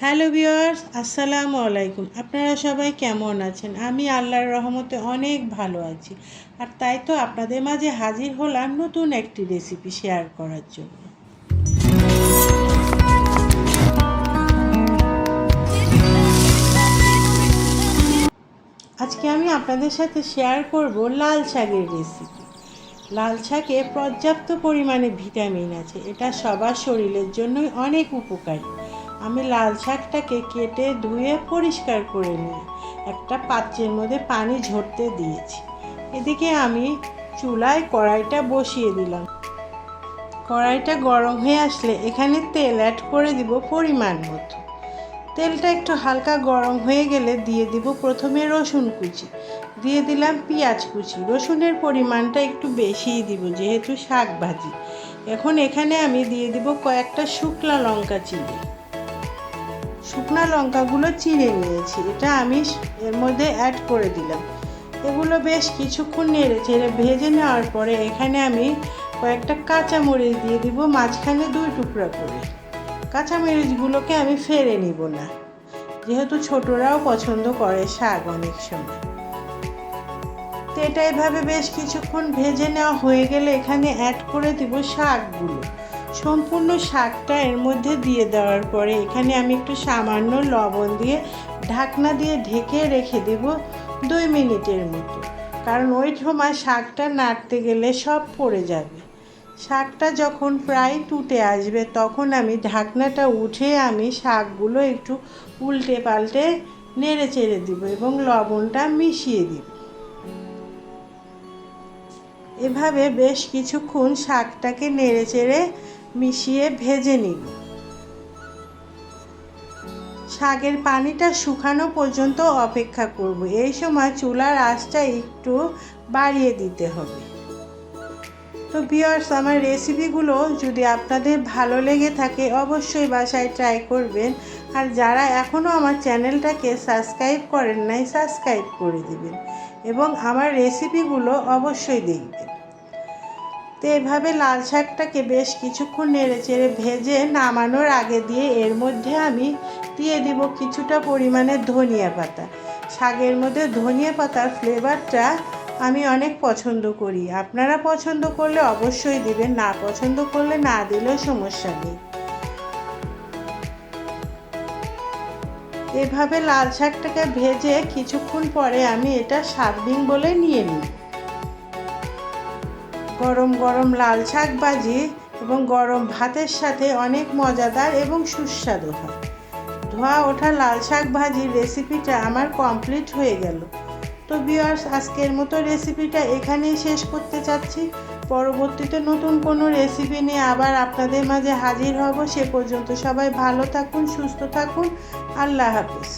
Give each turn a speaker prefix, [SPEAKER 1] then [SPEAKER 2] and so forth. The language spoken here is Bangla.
[SPEAKER 1] হ্যালো ভিউয়ার্স, আসসালামু আলাইকুম। আপনারা সবাই কেমন আছেন? আমি আল্লাহর রহমতে অনেক ভালো আছি। আর তাই তো আপনাদের মাঝে হাজির হলাম নতুন একটি রেসিপি শেয়ার করার জন্য। আজকে আমি আপনাদের সাথে শেয়ার করব লাল শাকের রেসিপি। লাল শাকে পর্যাপ্ত পরিমাণে ভিটামিন আছে, এটা সবার শরীরের জন্যই অনেক উপকারী। আমি লাল শাকটাকে কেটে ধুয়ে পরিষ্কার করে নিয়ে একটা পাত্রের মধ্যে পানি ঝরতে দিয়েছি। এদিকে আমি চুলায় কড়াইটা বসিয়ে দিলাম। কড়াইটা গরম হয়ে আসলে এখানে তেল অ্যাড করে দিব পরিমাণ মতো। তেলটা একটু হালকা গরম হয়ে গেলে দিয়ে দিব প্রথমে রসুন কুচি, দিয়ে দিলাম পেঁয়াজ কুচি। রসুনের পরিমাণটা একটু বেশিই দিব যেহেতু শাক ভাজি। এখন এখানে আমি দিয়ে দিব কয়েকটা শুকনা লঙ্কা চিড়ে। শুকনা লঙ্কাগুলো চিড়ে নিয়েছি, এটা আমি এর মধ্যে অ্যাড করে দিলাম। এগুলো বেশ কিছুক্ষণ নেড়ে চেড়ে ভেজে নেওয়ার পরে এখানে আমি কয়েকটা কাঁচামরিচ দিয়ে দিব, মাঝখানে 2 টুকরা করে। কাঁচামরিচগুলোকে আমি ফেলে নিব না, যেহেতু ছোটরাও পছন্দ করে শাক অনেক সময়। তো এটা এভাবে বেশ কিছুক্ষণ ভেজে নেওয়া হয়ে গেলে এখানে অ্যাড করে দিব শাকগুলো। সম্পূর্ণ শাকটা এর মধ্যে দিয়ে দেওয়ার পরে এখানে আমি একটু সামান্য লবণ দিয়ে ঢাকনা দিয়ে ঢেকে রেখে দেব 2 মিনিটের মতো, কারণ ওই সময় শাকটা নাড়তে গেলে সব পড়ে যাবে। শাকটা যখন প্রায় টুটে আসবে তখন আমি ঢাকনাটা উঠে আমি শাকগুলো একটু উল্টে পাল্টে নেড়ে চেড়ে দিব এবং লবণটা মিশিয়ে দিব। এভাবে বেশ কিছুক্ষণ শাকটাকে নেড়ে চেড়ে মিশিয়ে ভেজে নিব। শাকের পানিটা শুকানো পর্যন্ত অপেক্ষা করব। এই সময় চুলার আঁচটা একটু বাড়িয়ে দিতে হবে। তো ভিউয়ার্স, আমার রেসিপিগুলো যদি আপনাদের ভালো লেগে থাকে অবশ্যই বাসায় ট্রাই করবেন। আর যারা এখনও আমার চ্যানেলটাকে সাবস্ক্রাইব করেন নাই সাবস্ক্রাইব করে দিবেন এবং আমার রেসিপিগুলো অবশ্যই দেখবেন। তো এভাবে লাল শাকটাকে বেশ কিছুক্ষণ নেড়ে চেড়ে ভেজে নামানোর আগে দিয়ে এর মধ্যে আমি দিয়ে দিব কিছুটা পরিমাণে ধনিয়া পাতা। শাকের মধ্যে ধনিয়া পাতার ফ্লেভারটা আমি অনেক পছন্দ করি। আপনারা পছন্দ করলে অবশ্যই দিবেন, না পছন্দ করলে না দিলেও সমস্যা নেই। এভাবে লাল শাকটাকে ভেজে কিছুক্ষণ পরে আমি এটা সার্ভিং বলে নিয়ে নিই। গরম গরম লাল শাক ভাজি এবং গরম ভাতের সাথে অনেক মজাদার এবং সুস্বাদু হয়। ধোয়া ওঠা লাল শাক ভাজির রেসিপিটা আমার কমপ্লিট হয়ে গেল। তো ভিউয়ার্স, আজকের মতো রেসিপিটা এখানেই শেষ করতে চাচ্ছি। পরবর্তীতে নতুন কোনো রেসিপি নিয়ে আবার আপনাদের মাঝে হাজির হব। সে পর্যন্ত সবাই ভালো থাকুন, সুস্থ থাকুন। আল্লাহ হাফেজ।